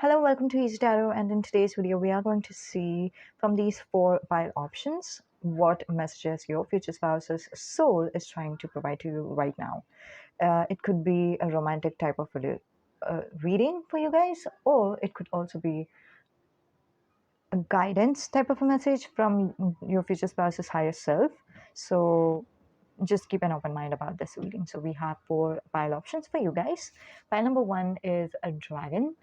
Hello, welcome to Easy Tarot, and in today's video, we are going to see from these four file options what messages your future spouse's soul is trying to provide to you right now. It could be a romantic type of reading for you guys, or it could also be a guidance type of a message from your future spouse's higher self. So just keep an open mind about this reading. So we have four pile options for you guys. Pile number one is a dragon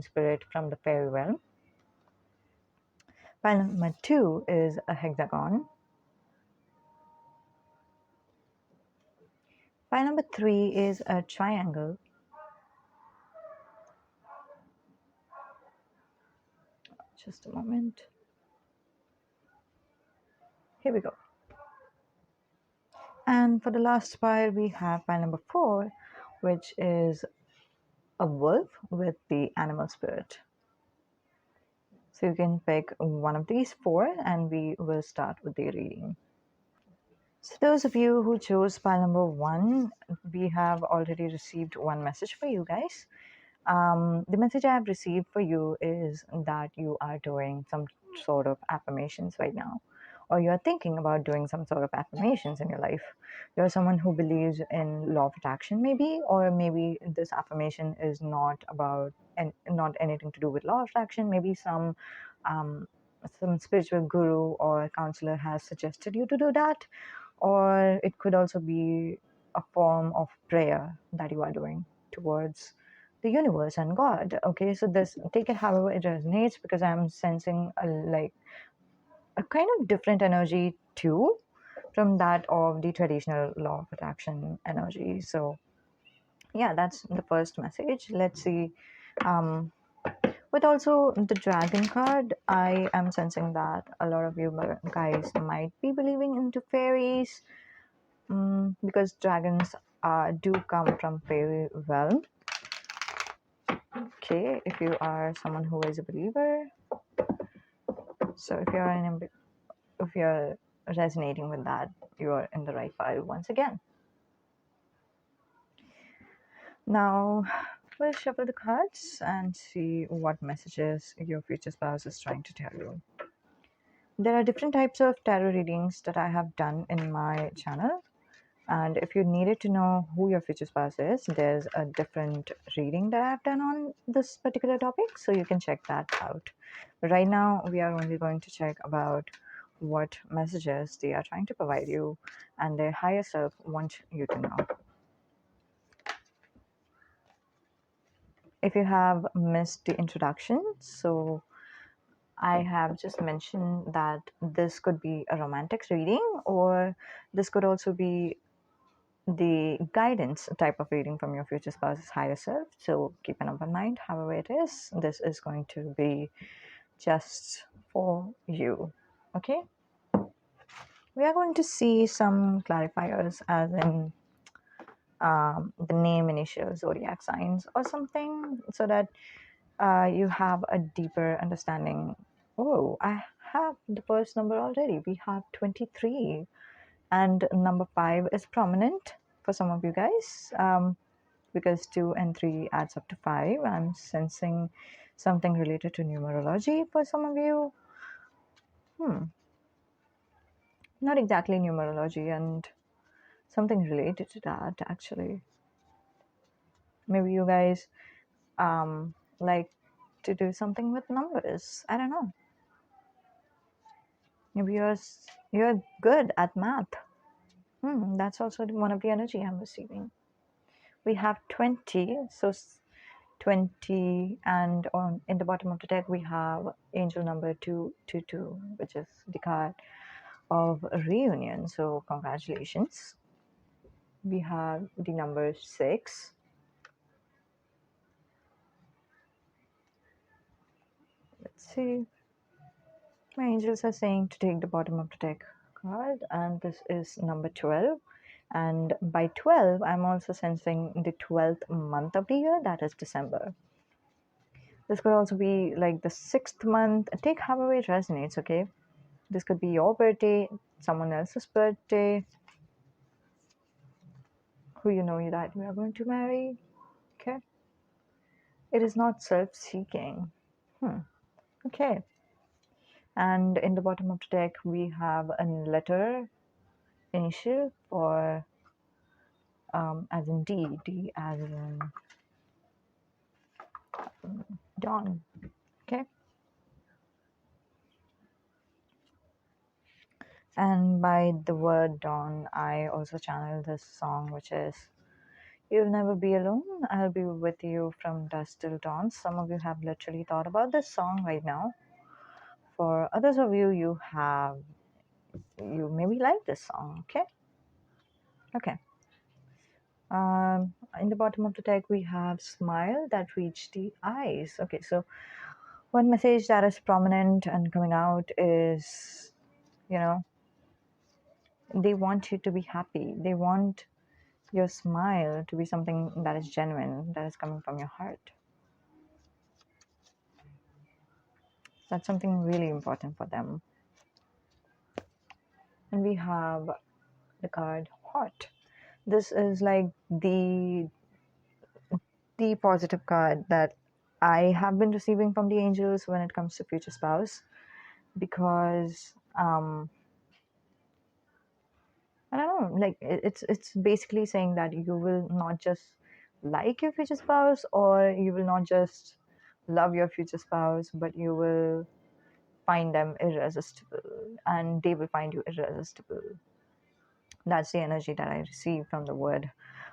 spirit from the fairy realm. Pile number two is a hexagon. Pile number three is a triangle. Just a moment. Here we go. And for the last pile, we have pile number four, which is a wolf with the animal spirit. So you can pick one of these four, and we will start with the reading. So those of you who chose pile number one, we have already received one message for you guys. The message I have received for you is that you are doing some sort of affirmations right now, or you are thinking about doing some sort of affirmations in your life. You're someone who believes in law of attraction, maybe, or maybe this affirmation is not about and not anything to do with law of attraction. Maybe some spiritual guru or counselor has suggested you to do that, or it could also be a form of prayer that you are doing towards the universe and God. Okay, so this, take it however it resonates, because I'm sensing a kind of different energy too from that of the traditional law of attraction energy. So yeah, that's the first message. Let's see. But also the dragon card, I am sensing that a lot of you guys might be believing into fairies, because dragons do come from fairy realm. Okay, if you are someone who is a believer, so if you're resonating with that, you are in the right file once again. Now we'll shuffle the cards and see what messages your future spouse is trying to tell you. There are different types of tarot readings that I have done in my channel, and if you needed to know who your future spouse is, there's a different reading that I've done on this particular topic, so you can check that out. But right now, we are only going to check about what messages they are trying to provide you and their higher self want you to know. If you have missed the introduction, so I have just mentioned that this could be a romantic reading, or this could also be the guidance type of reading from your future spouse's higher self. So keep an open mind. However it is, this is going to be just for you. Okay, we are going to see some clarifiers, as in the name, initial, zodiac signs or something, so that you have a deeper understanding. Oh, I have the first number already. We have 23, and number 5 is prominent for some of you guys, because 2 and 3 adds up to 5. I'm sensing something related to numerology for some of you. Not exactly numerology, and something related to that, actually. Maybe you guys like to do something with numbers. I don't know. Maybe you're good at math. That's also one of the energy I'm receiving. We have 20, so 20, and on in the bottom of the deck we have angel number 222, which is the card of reunion. So congratulations. We have the number 6. Let's see. My angels are saying to take the bottom of the deck card, and this is number 12. And by 12, I'm also sensing the 12th month of the year, that is December. This could also be like the 6th month. Take however it resonates, okay? This could be your birthday, someone else's birthday, who you know that you are going to marry, okay? It is not self-seeking. Hmm. Okay. And in the bottom of the deck, we have a letter initial for as in D as in dawn. Okay. And by the word dawn, I also channel this song, which is "You'll never be alone. I'll be with you from dusk till dawn." Some of you have literally thought about this song right now. For others of you, you maybe like this song. Okay. Okay. In the bottom of the deck, we have smile that reach the eyes. Okay, so one message that is prominent and coming out is, you know, they want you to be happy. They want your smile to be something that is genuine, that is coming from your heart. That's something really important for them. And we have the card heart. This is like the positive card that I have been receiving from the angels when it comes to future spouse, because I don't know, like it's basically saying that you will not just like your future spouse, or you will not just love your future spouse, but you will find them irresistible, and they will find you irresistible. That's the energy that I receive from the word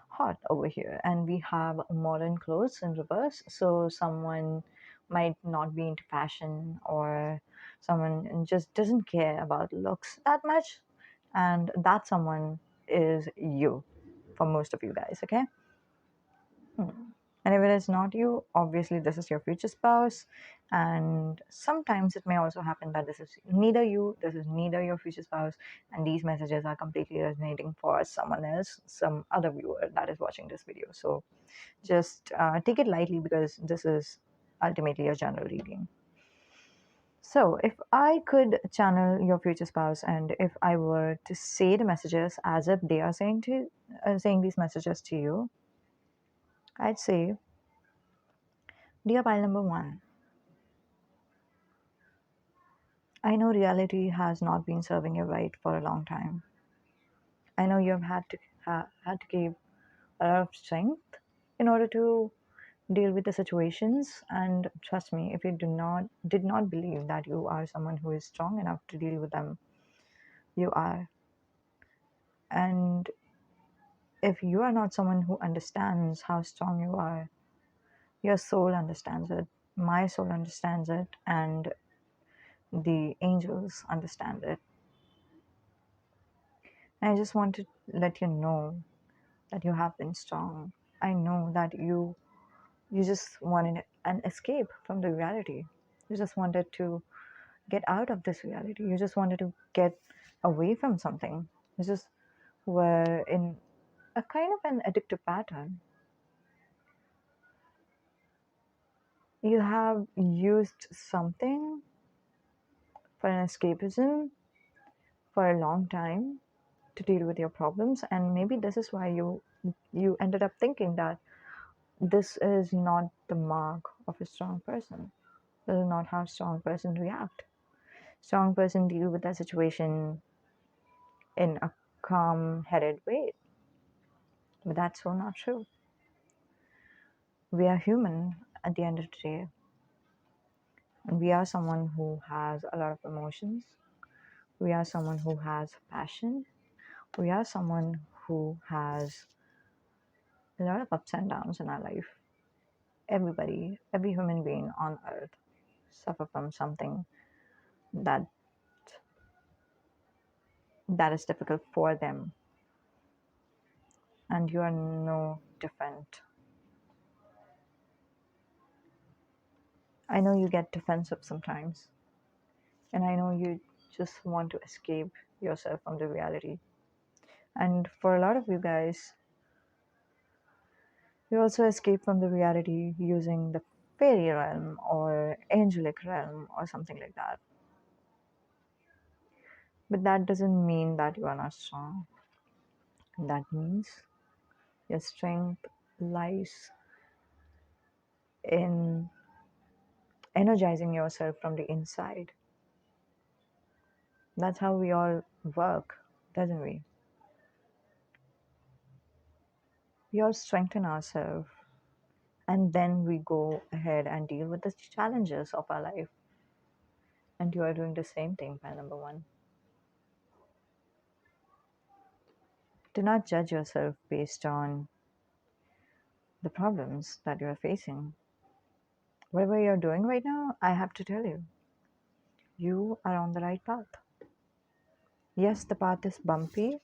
hot over here. And we have modern clothes in reverse. So someone might not be into fashion, or someone just doesn't care about looks that much. And that someone is you for most of you guys, okay? And if it is not you, obviously this is your future spouse. And sometimes it may also happen that this is neither you, this is neither your future spouse, and these messages are completely resonating for someone else, some other viewer that is watching this video. So just take it lightly, because this is ultimately a general reading. So, if I could channel your future spouse, and if I were to say the messages as if they are saying these messages to you, I'd say, dear pile number one, I know reality has not been serving you right for a long time. I know you have had to give a lot of strength in order to deal with the situations. And trust me, if you did not believe that you are someone who is strong enough to deal with them, you are. And if you are not someone who understands how strong you are, your soul understands it, my soul understands it, and the angels understand it. And I just want to let you know that you have been strong. I know that you just wanted an escape from the reality. You just wanted to get out of this reality. You just wanted to get away from something. You just were in a kind of an addictive pattern. You have used something for an escapism for a long time to deal with your problems, and maybe this is why you ended up thinking that this is not the mark of a strong person. This is not how strong person react. Strong person deal with that situation in a calm-headed way. But that's so not true. We are human at the end of the day. And we are someone who has a lot of emotions. We are someone who has passion. We are someone who has a lot of ups and downs in our life. Everybody, every human being on earth suffer from something that is difficult for them, and you are no different. I know you get defensive sometimes, and I know you just want to escape yourself from the reality. And for a lot of you guys, you also escape from the reality using the fairy realm or angelic realm or something like that. But that doesn't mean that you are not strong. That means your strength lies in energizing yourself from the inside. That's how we all work, doesn't we? We all strengthen ourselves and then we go ahead and deal with the challenges of our life. And you are doing the same thing by number one. Do not judge yourself based on the problems that you are facing. Whatever you're doing right now, I have to tell you, you are on the right path. Yes, the path is bumpy.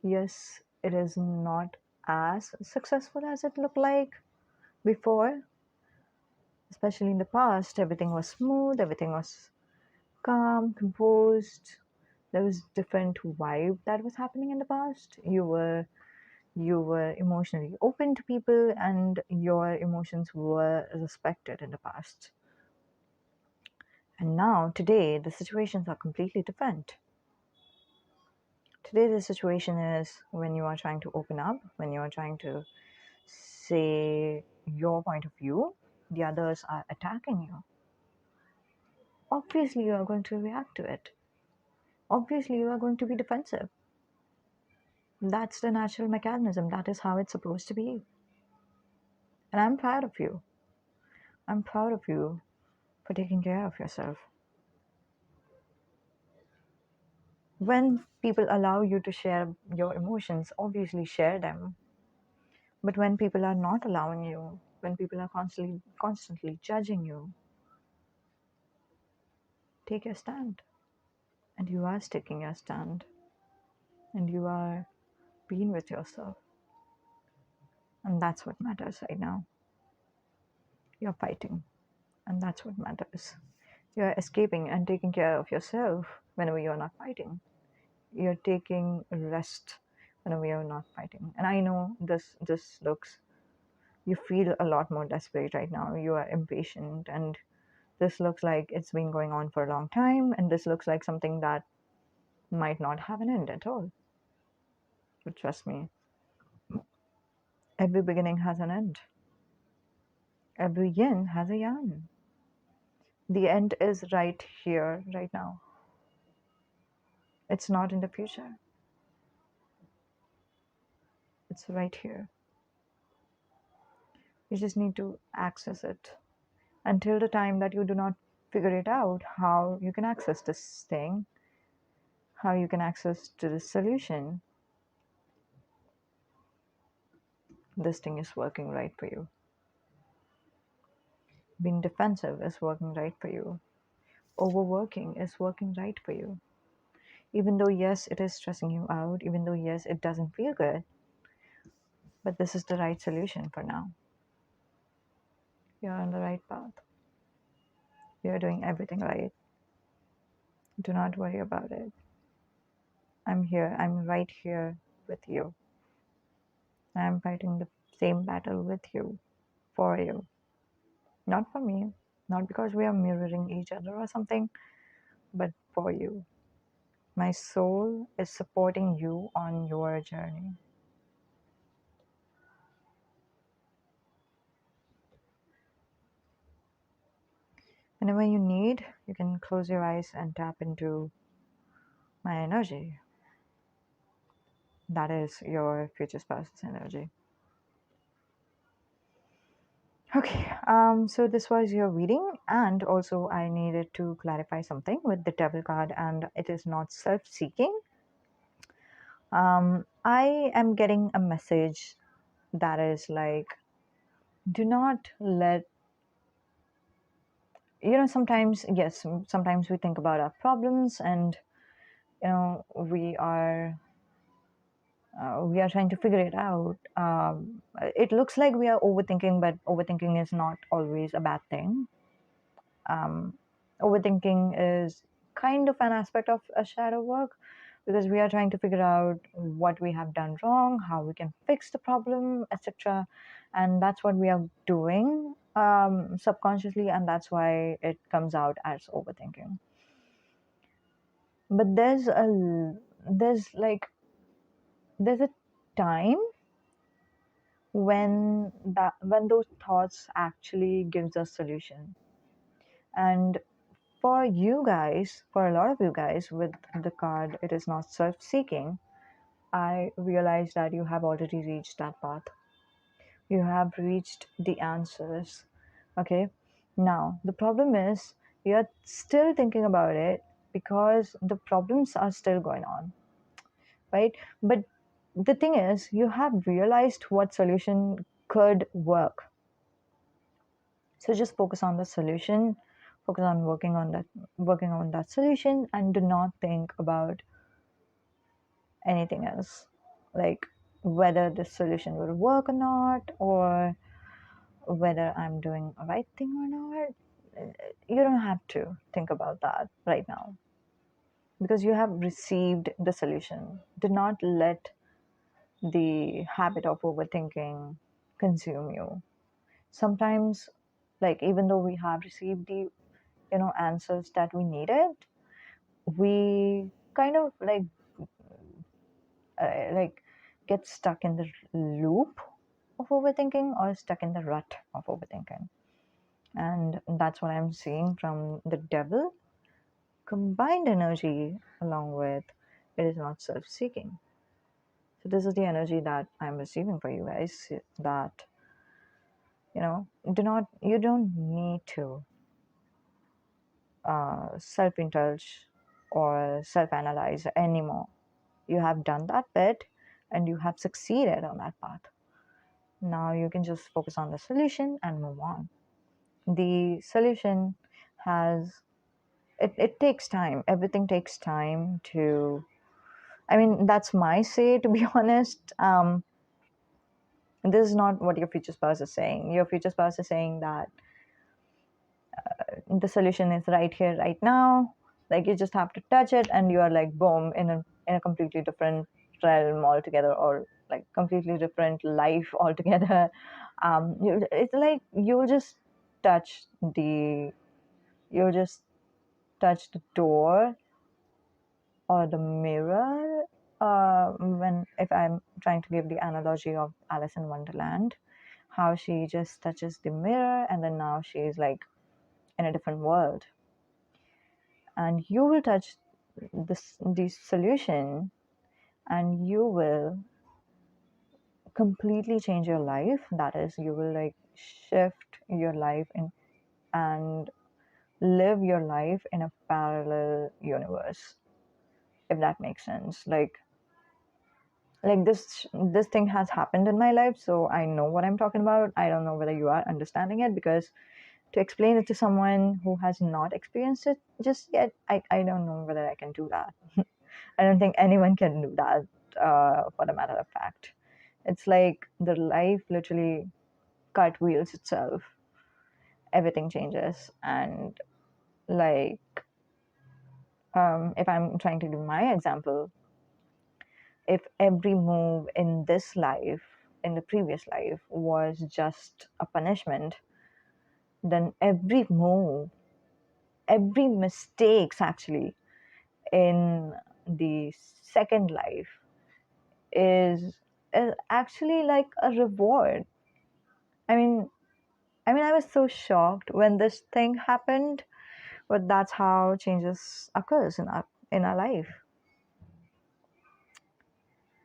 Yes, it is not as successful as it looked like before. Especially in the past, everything was smooth, everything was calm, composed. There was different vibe that was happening in the past. You were emotionally open to people and your emotions were respected in the past. And now, today, the situations are completely different. Today, the situation is when you are trying to open up, when you are trying to say your point of view, the others are attacking you. Obviously, you are going to react to it. Obviously, you are going to be defensive. That's the natural mechanism. That is how it's supposed to be. And I'm proud of you. I'm proud of you for taking care of yourself. When people allow you to share your emotions, obviously share them. But when people are not allowing you, when people are constantly judging you, take your stand. And you are taking your stand. And you are being with yourself. And that's what matters right now. You're fighting. And that's what matters. You're escaping and taking care of yourself whenever you're not fighting. You're taking rest whenever you're not fighting. And I know this looks, you feel a lot more desperate right now. You are impatient and this looks like it's been going on for a long time and this looks like something that might not have an end at all. But trust me, every beginning has an end. Every yin has a yang. The end is right here, right now. It's not in the future. It's right here. You just need to access it. Until the time that you do not figure it out, how you can access this thing, how you can access to the solution, this thing is working right for you. Being defensive is working right for you. Overworking is working right for you. Even though, yes, it is stressing you out, even though, yes, it doesn't feel good, but this is the right solution for now. You're on the right path. You're doing everything right. Do not worry about it. I'm here. I'm right here with you. I'm fighting the same battle with you, for you. Not for me, not because we are mirroring each other or something, but for you. My soul is supporting you on your journey. Whenever you need, you can close your eyes and tap into my energy. That is your future spouse's energy. Okay, so this was your reading, and also I needed to clarify something with the devil card, and it is not self seeking. I am getting a message that is like, do not let, sometimes, yes, sometimes we think about our problems and, we are trying to figure it out. It looks like we are overthinking, but overthinking is not always a bad thing. Overthinking is kind of an aspect of a shadow work because we are trying to figure out what we have done wrong, how we can fix the problem, etc. And that's what we are doing subconsciously, and that's why it comes out as overthinking. But there's like there's a time when those thoughts actually gives us solution. And for you guys, for a lot of you guys with the card, it is not self-seeking. I realize that you have already reached that path. You have reached the answers. Okay. Now, the problem is you're still thinking about it because the problems are still going on, right? But the thing is, you have realized what solution could work. So just focus on the solution, focus on working on that solution, and do not think about anything else. Like whether the solution will work or not, or whether I'm doing a right thing or not. You don't have to think about that right now because you have received the solution. Do not let the habit of overthinking consume you. Sometimes, like even though we have received the answers that we needed, we kind of like get stuck in the loop of overthinking or stuck in the rut of overthinking. And that's what I'm seeing from the devil. Combined energy along with it is not self-seeking. So this is the energy that I'm receiving for you guys, that you don't need to self-indulge or self-analyze anymore. You have done that bit and you have succeeded on that path. Now you can just focus on the solution and move on. The solution has it takes time. Everything takes time to, I mean, that's my say, to be honest. This is not what your future spouse is saying. Your future spouse is saying that the solution is right here, right now. Like you just have to touch it, and you are like boom in a completely different realm altogether, or like completely different life altogether. It's like touch the you'll just touch the door or the mirror. When if I'm trying to give the analogy of Alice in Wonderland, how she just touches the mirror and then now she's like in a different world, and you will touch the solution, and you will completely change your life. That is, you will like shift your life in and live your life in a parallel universe, if that makes sense. Like this thing has happened in my life, so I know what I'm talking about. I don't know whether you are understanding it, because to explain it to someone who has not experienced it just yet, I don't know whether I can do that. I don't think anyone can do that, for the matter of fact. It's like the life literally cartwheels itself. Everything changes. And like, if I'm trying to give my example, if every move in this life, in the previous life, was just a punishment, then every move, every mistakes actually in the second life is, is actually like a reward. I mean, I was so shocked when this thing happened, but that's how changes occurs in our life.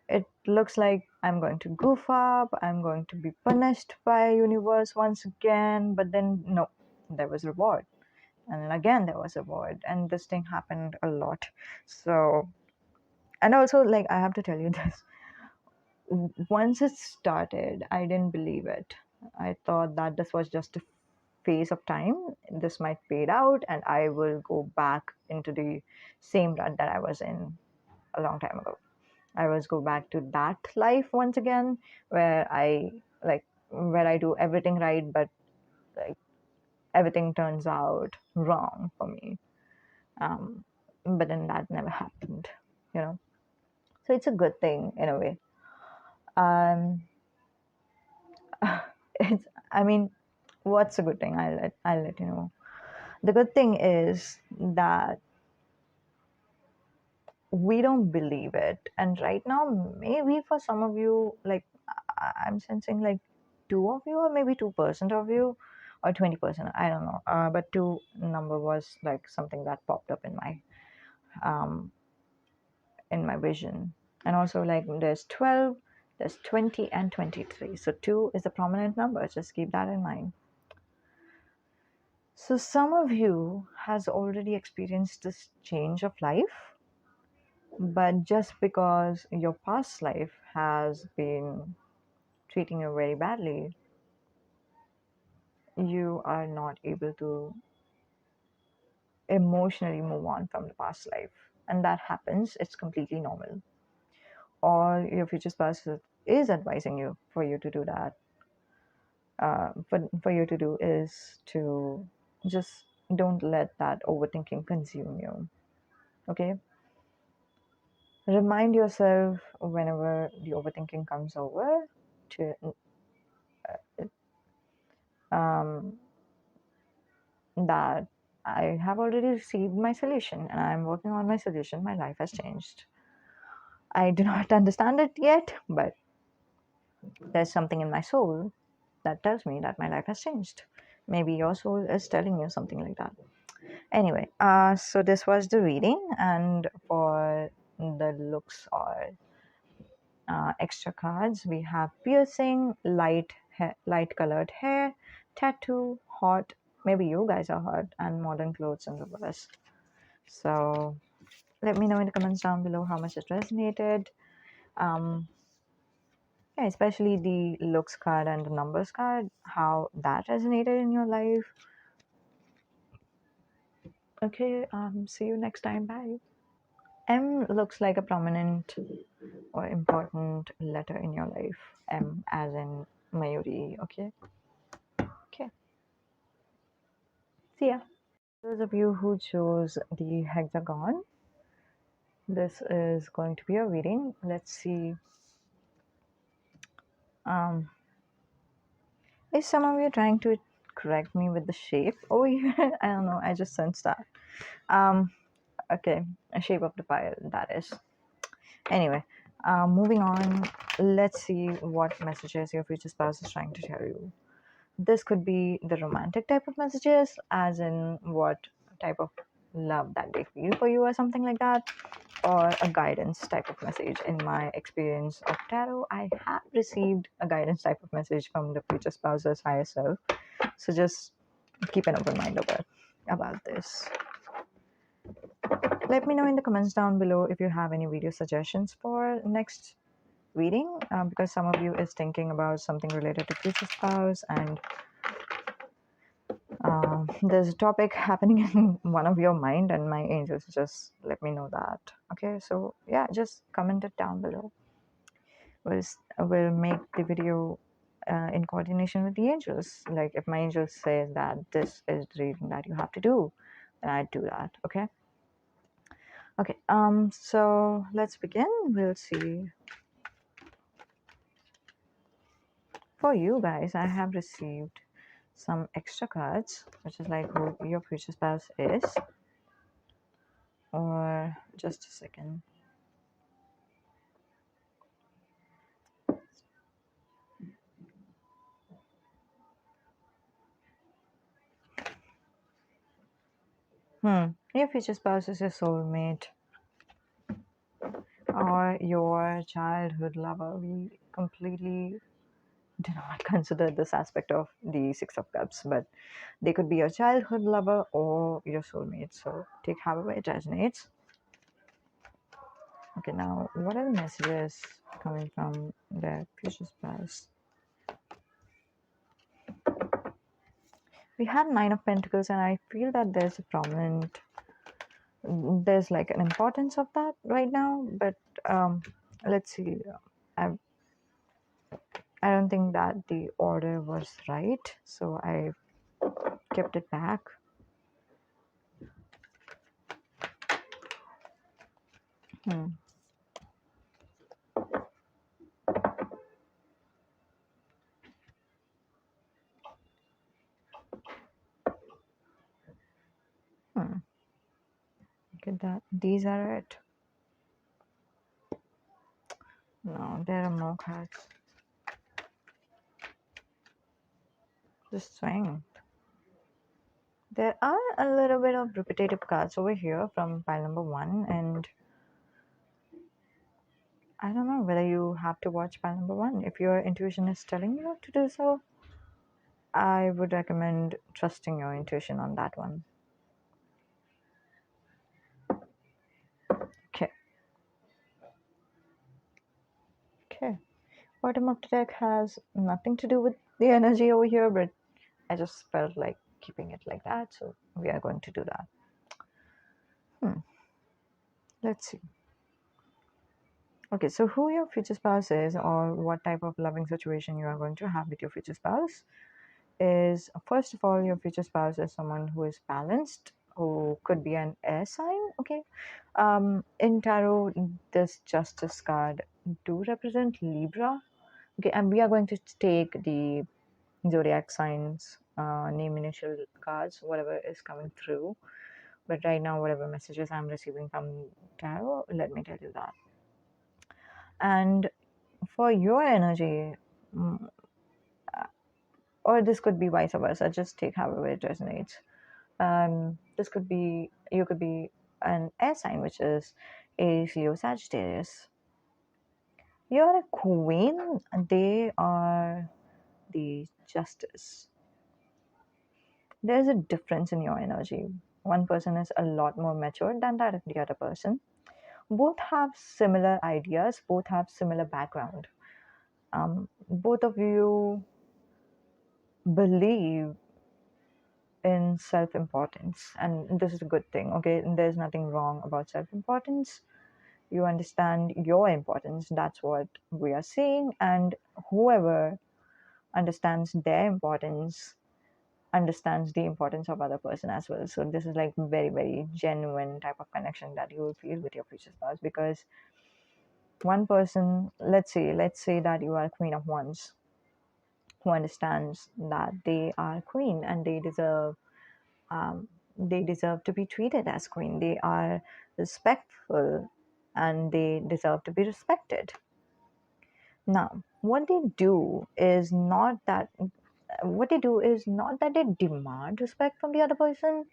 It looks like I'm going to goof up, I'm going to be punished by universe once again, but then no, there was reward. And then again there was reward, and this thing happened a lot. So, and also, like, I have to tell you this. Once it started, I didn't believe it. I thought that this was just a phase of time. This might fade out and I will go back into the same rut that I was in a long time ago. I was go back to that life once again, where I do everything right, but like everything turns out wrong for me. But then that never happened, you know. So it's a good thing in a way. Um, it's I mean, what's a good thing? I'll let you know. The good thing is that we don't believe it, and right now maybe for some of you, like I'm sensing like two of you, or maybe 2% of you, or 20%. I don't know. But two number was like something that popped up um in my vision, and also like there's 12, there's 20, and 23. So two is a prominent number. Just keep that in mind. So some of you has already experienced this change of life, but just because your past life has been treating you very badly, you are not able to emotionally move on from the past life. And that happens, it's completely normal. All your future spouse is advising you for you to do that. For you to do is to just don't let that overthinking consume you. Okay? Remind yourself whenever the overthinking comes over to um, that I have already received my solution and I'm working on my solution. My life has changed. I do not understand it yet, but there's something in my soul that tells me that my life has changed. Maybe your soul is telling you something like that. Anyway, so this was the reading, and for the looks or extra cards, we have piercing, light colored hair, tattoo, hot. Maybe you guys are hot, and modern clothes and reverse. So let me know in the comments down below how much it resonated. Um, yeah, especially the looks card and the numbers card, how that resonated in your life. Okay, see you next time. Bye. M looks like a prominent or important letter in your life. M as in Mayuri. Okay. Okay. See ya. Those of you who chose the hexagon, this is going to be a reading. Let's see. Um, is some of you trying to correct me with the shape over here? I don't know. I just sensed that. Um, okay, a shape of the pile, that is. Anyway, moving on. Let's see what messages your future spouse is trying to tell you. This could be the romantic type of messages, as in what type of love that they feel for you, or something like that, or a guidance type of message. In my experience of tarot, I have received a guidance type of message from the future spouse's higher self. So just keep an open mind about this. Let me know in the comments down below if you have any video suggestions for next reading, because some of you is thinking about something related to future spouse, and there's a topic happening in one of your mind, and my angels just let me know that. Okay, so yeah, just comment it down below. We'll make the video in coordination with the angels. Like if my angels say that this is the reading that you have to do, then I do that. Okay. Okay. So let's begin. We'll see. For you guys, I have received some extra cards, which is like who your future spouse is. Or just a second. Your future spouse is your soulmate or your childhood lover. We completely do not consider this aspect of the Six of Cups, but they could be your childhood lover or your soulmate. So take however it resonates. Okay, now what are the messages coming from the future spouse? We have Nine of Pentacles, and I feel that there's like an importance of that right now, but let's see. I I don't think that the order was right, so I kept it back. Hmm. Hmm. Look at that. These are it. No, there are more cards. The Strength. There are a little bit of repetitive cards over here from pile number one, and I don't know whether you have to watch pile number one. If your intuition is telling you to do so, I would recommend trusting your intuition on that one. Okay. Okay. Bottom of the deck has nothing to do with the energy over here, but I just felt like keeping it like that, so we are going to do that. Let's see. Okay, so who your future spouse is, or what type of loving situation you are going to have with your future spouse, is first of all, your future spouse is someone who is balanced, who could be an air sign. Okay, in tarot, this Justice card do represent Libra. Okay, and we are going to take the zodiac signs, name, initial cards, whatever is coming through. But right now, whatever messages I'm receiving from tarot, let me tell you that. And for your energy, mm, or this could be vice versa, just take however it resonates. This could be, you could be an air sign, which is Aries, Leo, Sagittarius. You're a queen, they are the justice. There's a difference in your energy. One person is a lot more mature than the other person. Both have similar ideas, both have similar background. Both of you believe in self-importance, and this is a good thing. Okay, and there's nothing wrong about self-importance. You understand your importance, that's what we are seeing, and whoever understands their importance understands the importance of other person as well. So this is like very, very genuine type of connection that you will feel with your future spouse, because one person, let's say that you are Queen of Wands, who understands that they are queen and um, they deserve to be treated as queen. They are respectful and they deserve to be respected. Now, what they do is not that they demand respect from the other person,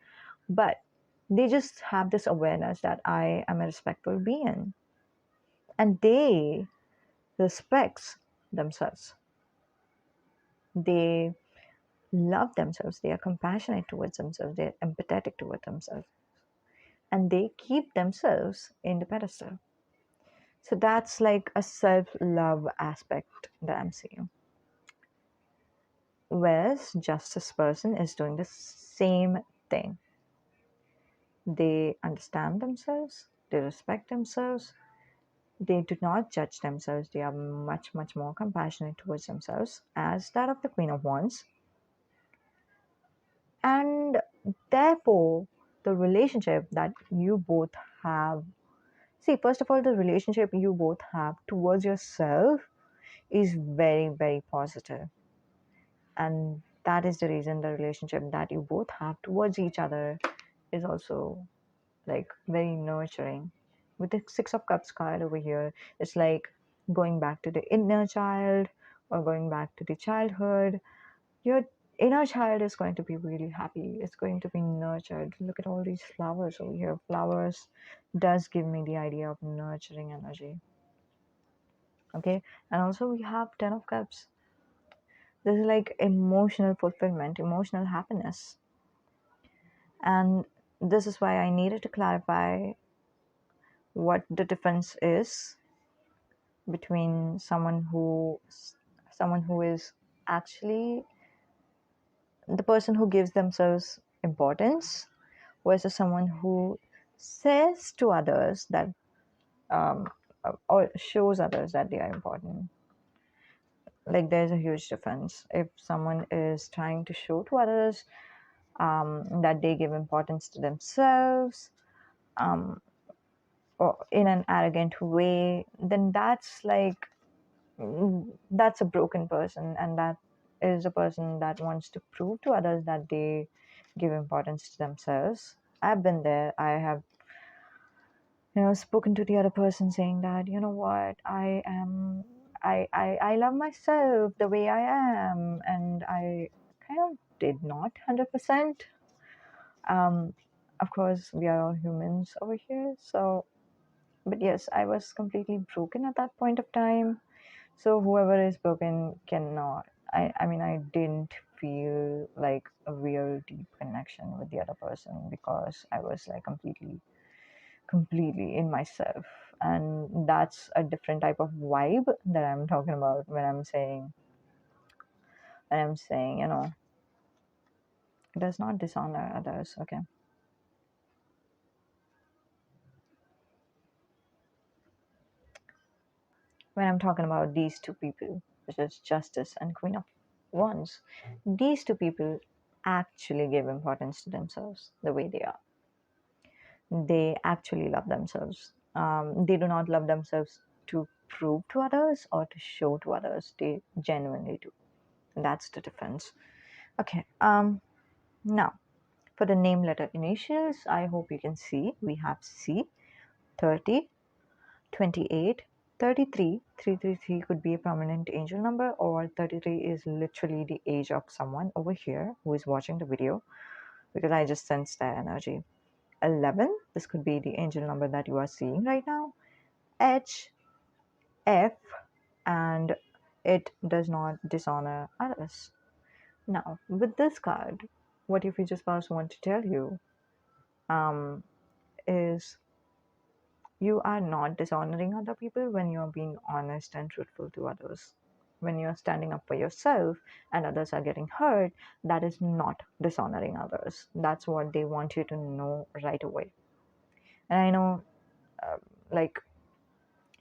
but they just have this awareness that I am a respectful being, and they respect themselves. They love themselves. They are compassionate towards themselves. They're empathetic towards themselves, and they keep themselves in the pedestal. So that's like a self-love aspect that I'm seeing. Whereas justice person is doing the same thing. They understand themselves, they respect themselves, they do not judge themselves, they are much, much more compassionate towards themselves, as that of the Queen of Wands. And therefore, the relationship that you both have, see, first of all, the relationship you both have towards yourself is very, very positive. And that is the reason the relationship that you both have towards each other is also like very nurturing. With the Six of Cups card over here, it's like going back to the inner child or going back to the childhood. Your inner child is going to be really happy. It's going to be nurtured. Look at all these flowers over here. Flowers does give me the idea of nurturing energy. Okay, and also we have Ten of Cups. This is like emotional fulfillment, emotional happiness. And this is why I needed to clarify what the difference is between someone who is actually the person who gives themselves importance versus someone who says to others that um, or shows others that they are important. Like there's a huge difference. If someone is trying to show to others that they give importance to themselves, um, or in an arrogant way, then that's a broken person, and that is a person that wants to prove to others that they give importance to themselves. I've been there. I have, spoken to the other person saying that, you know what, I love myself the way I am, and I kind of did not 100%. Um, of course, we are all humans over here, so but yes, I was completely broken at that point of time. So whoever is broken cannot. I mean, I didn't feel like a real deep connection with the other person because I was like completely in myself. And that's a different type of vibe that I'm talking about when I'm saying, it does not dishonor others. Okay. When I'm talking about these two people, which is Justice and Queen of Wands, these two people actually give importance to themselves the way they are. They actually love themselves. They do not love themselves to prove to others or to show to others. They genuinely do. That's the difference. Okay. Now, for the name letter initials, I hope you can see we have C, 30, 28, 33. 333 could be a prominent angel number, or 33 is literally the age of someone over here who is watching the video because I just sense that energy. 11, this could be the angel number that you are seeing right now. H, F, and it does not dishonor others. Now, with this card, what your future spouse want to tell you um, is you are not dishonoring other people when you're being honest and truthful to others. When you're standing up for yourself and others are getting hurt, that is not dishonoring others. That's what they want you to know right away. And I know, uh, like,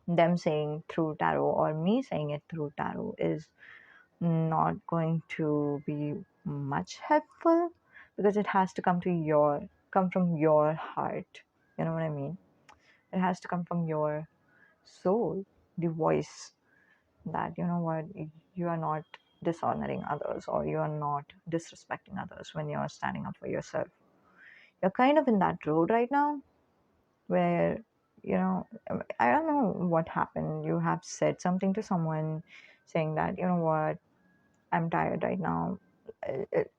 them saying through tarot or me saying it through tarot is not going to be much helpful because it has to come from your heart. You know what I mean? It has to come from your soul, the voice that you know what, you are not dishonoring others or you are not disrespecting others when you're standing up for yourself. You're kind of in that road right now where I don't know what happened. You have said something to someone saying that, you know what, I'm tired right now.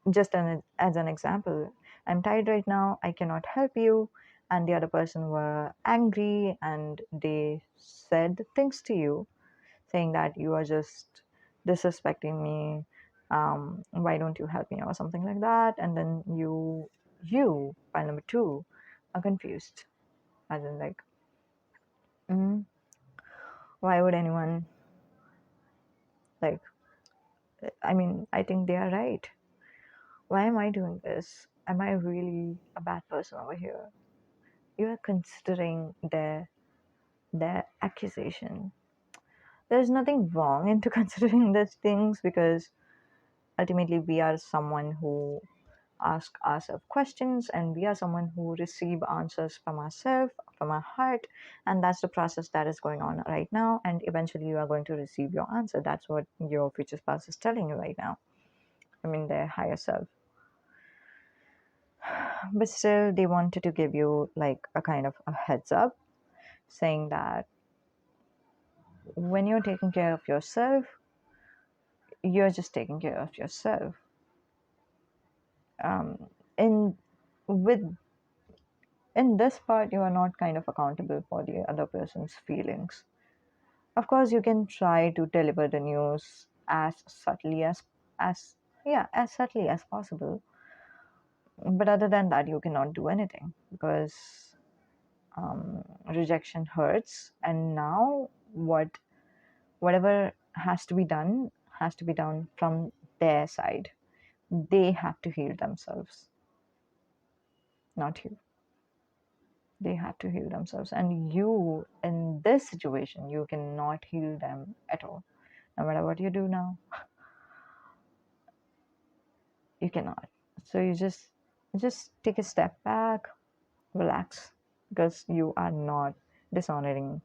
Just as an example, I'm tired right now, I cannot help you. And the other person were angry and they said things to you saying that you are just disrespecting me. Why don't you help me or something like that? And then you, pile number two, are confused. As in, like, mm, why would anyone, like, I mean, I think they are right. Why am I doing this? Am I really a bad person over here? You are considering their accusation. There's nothing wrong into considering these things because ultimately we are someone who ask ourselves questions and we are someone who receive answers from ourselves, from our heart, and that's the process that is going on right now, and eventually you are going to receive your answer. That's what your future spouse is telling you right now. I mean, their higher self. But still they wanted to give you like a kind of a heads up saying that when you're taking care of yourself, you're just taking care of yourself. In with in this part, you are not kind of accountable for the other person's feelings. Of course, you can try to deliver the news as yeah, as subtly as possible. But other than that, you cannot do anything because rejection hurts. And now, whatever has to be done from their side. They have to heal themselves, not you. They have to heal themselves, and you, in this situation, you cannot heal them at all. No matter what you do now, you cannot. So you just take a step back, relax, because you are not dishonoring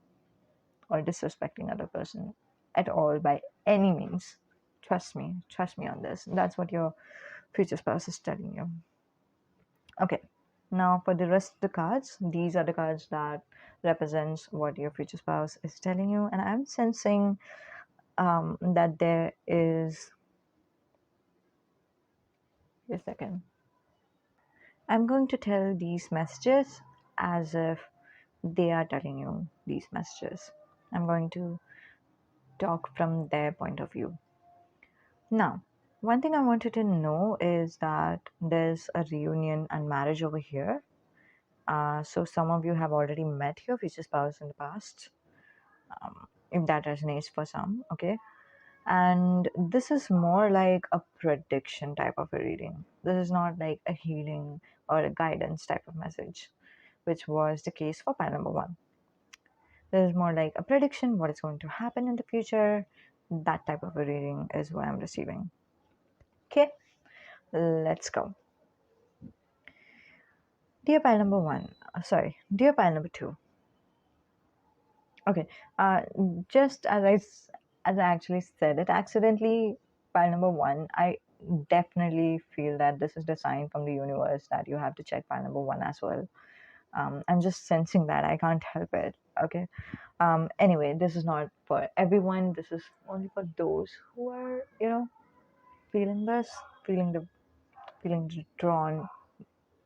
or disrespecting other person at all by any means. Trust me on this. That's what your future spouse is telling you. Okay, now for the rest of the cards, these are the cards that represents what your future spouse is telling you, and I'm sensing that there is Wait a second. I'm going to tell these messages as if they are telling you these messages. I'm going to talk from their point of view. Now, one thing I wanted to know is that there's a reunion and marriage over here. So some of you have already met your future spouse in the past, if that resonates for some, okay? And this is more like a prediction type of a reading. This is not like a healing or a guidance type of message, which was the case for pile number one. This is more like a prediction, what is going to happen in the future. That type of a reading is what I'm receiving. Okay, let's go. Dear pile number one, dear pile number two. Okay, uh, just as I actually said it accidentally, pile number one, I definitely feel that this is the sign from the universe that you have to check pile number one as well. I'm just sensing that I can't help it. Okay. Anyway, this is not for everyone. This is only for those who are, feeling this, feeling the feeling drawn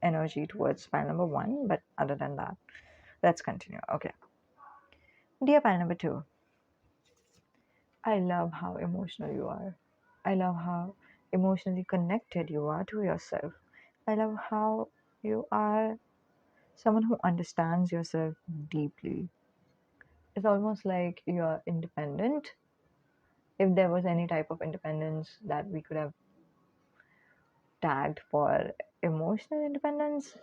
energy towards pile number one. But other than that, let's continue. Okay. Dear pile number two, I love how emotional you are. I love how emotionally connected you are to yourself. I love how you are someone who understands yourself deeply. It's almost like you're independent. If there was any type of independence that we could have tagged for emotional independence,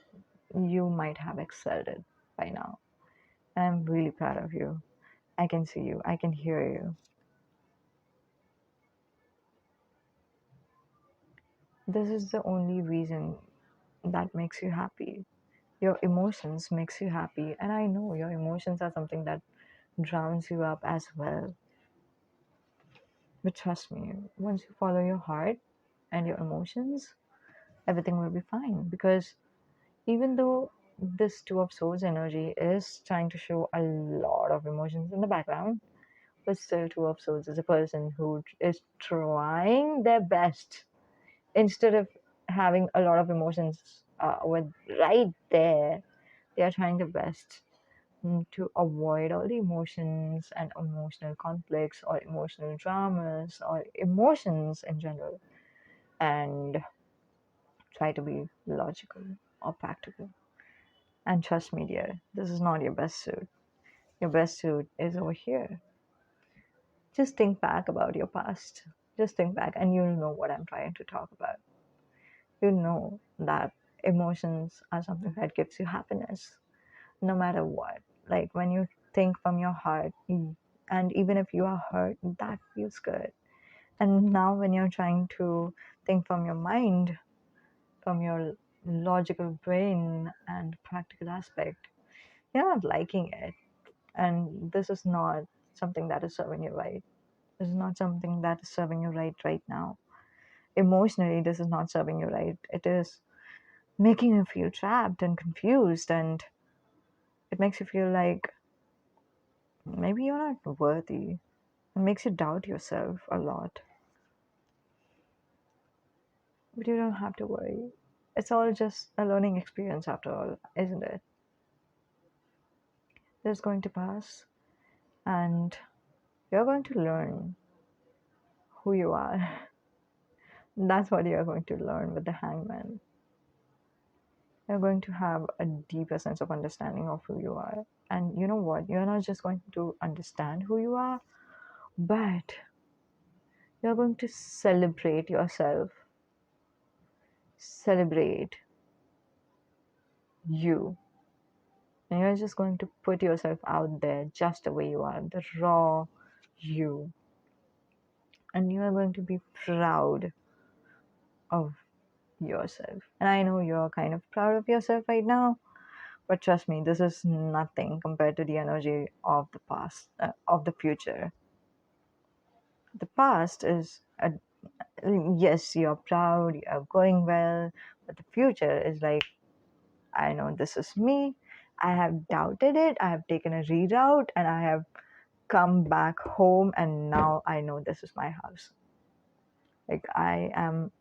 you might have excelled it by now. And I'm really proud of you. I can see you, I can hear you. This is the only reason that makes you happy. Your emotions makes you happy, and I know your emotions are something that drowns you up as well. But trust me, once you follow your heart and your emotions, everything will be fine. Because even though this two of swords energy is trying to show a lot of emotions in the background, but still two of swords is a person who is trying their best instead of having a lot of emotions with right there. They are trying their best to avoid all the emotions and emotional conflicts or emotional dramas or emotions in general, and try to be logical or practical. And trust me, dear, this is not your best suit. Your best suit is over here. Just think back about your past. Just think back, and you'll know what I'm trying to talk about. You know that emotions are something that gives you happiness no matter what. Like when you think from your heart, and even if you are hurt, that feels good. And now, when you're trying to think from your mind, from your logical brain and practical aspect, you're not liking it. And this is not something that is serving you right. This is not something that is serving you right now. Emotionally, this is not serving you right. It is making you feel trapped and confused, and it makes you feel like maybe you're not worthy. It makes you doubt yourself a lot. But you don't have to worry. It's all just a learning experience after all, isn't it? This is going to pass, and you're going to learn who you are. That's what you're going to learn with the hangman. You're going to have a deeper sense of understanding of who you are. And you know what? You're not just going to understand who you are, but you're going to celebrate yourself, celebrate you. And you're just going to put yourself out there just the way you are, the raw you. And you are going to be proud of yourself. And I know you're kind of proud of yourself right now, but trust me, this is nothing compared to the energy of the past, of the future. The past is yes, you're proud, you're going well, but the future is like, I know this is me. I have doubted it. I have taken a reroute and I have come back home, and now I know this is my house. Like, I am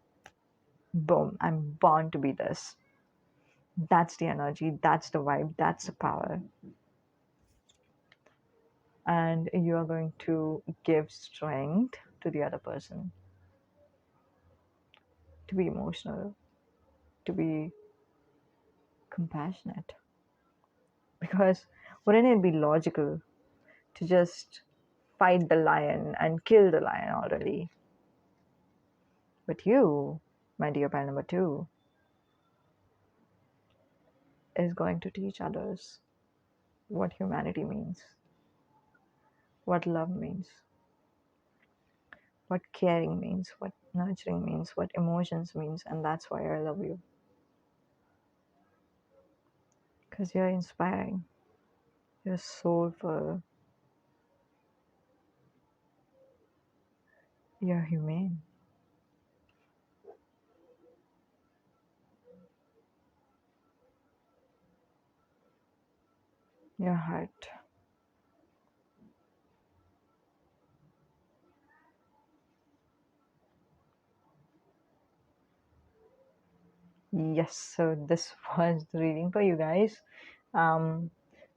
Boom, I'm born to be this. That's the energy, that's the vibe, that's the power. And you are going to give strength to the other person to be emotional, to be compassionate. Because wouldn't it be logical to just fight the lion and kill the lion already? But you, my dear pal number two, is going to teach others what humanity means, what love means, what caring means, what nurturing means, what emotions means, and that's why I love you. Because you're inspiring, you're soulful, you're humane, your heart. Yes, so this was the reading for you guys. Um,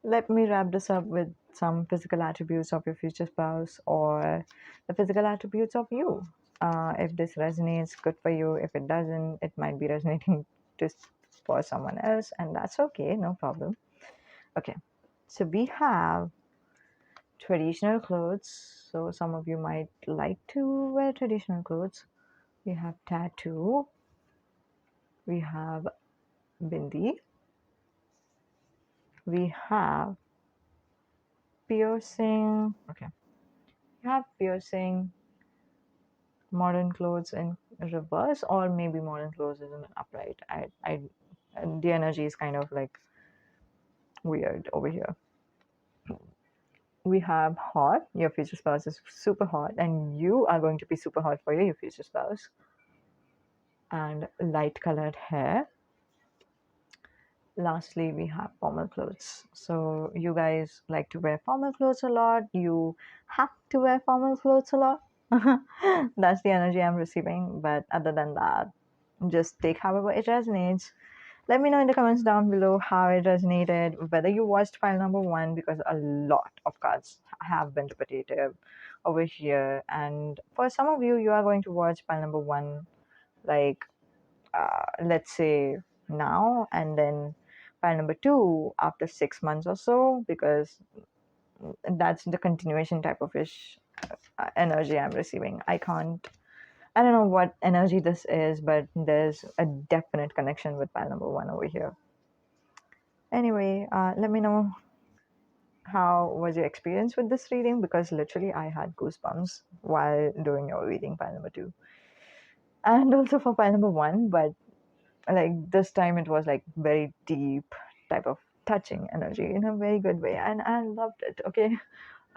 Let me wrap this up with some physical attributes of your future spouse or the physical attributes of you. If this resonates, good for you. If it doesn't, it might be resonating just for someone else, and that's okay, no problem. Okay, so we have traditional clothes. So some of you might like to wear traditional clothes. We have tattoo. We have bindi. We have piercing. Okay, we have piercing, modern clothes in reverse, or maybe modern clothes is in upright. And the energy is kind of like weird over here. We have hot. Your future spouse is super hot, and you are going to be super hot for your future spouse. And light colored hair. Lastly, we have formal clothes. So you guys like to wear formal clothes a lot. You have to wear formal clothes a lot. That's the energy I'm receiving. But other than that, just take however it resonates. Let me know in the comments down below how it resonated, whether you watched file number one, because a lot of cards have been repetitive over here. And for some of you, you are going to watch file number one, like, let's say now, and then file number two after 6 months or so, because that's the continuation type of ish energy I'm receiving. I don't know what energy this is, but there's a definite connection with file number one over here. Anyway, let me know how was your experience with this reading, because literally I had goosebumps while doing your reading file number two, and also for file number one. But like this time, it was like very deep type of touching energy in a very good way, and I loved it. Okay,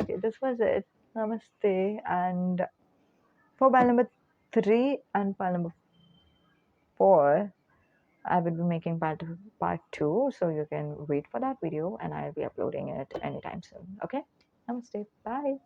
okay, this was it. Namaste. And for file number three and file number four, I will be making part two, so you can wait for that video, and I'll be uploading it anytime soon. Okay, namaste, bye.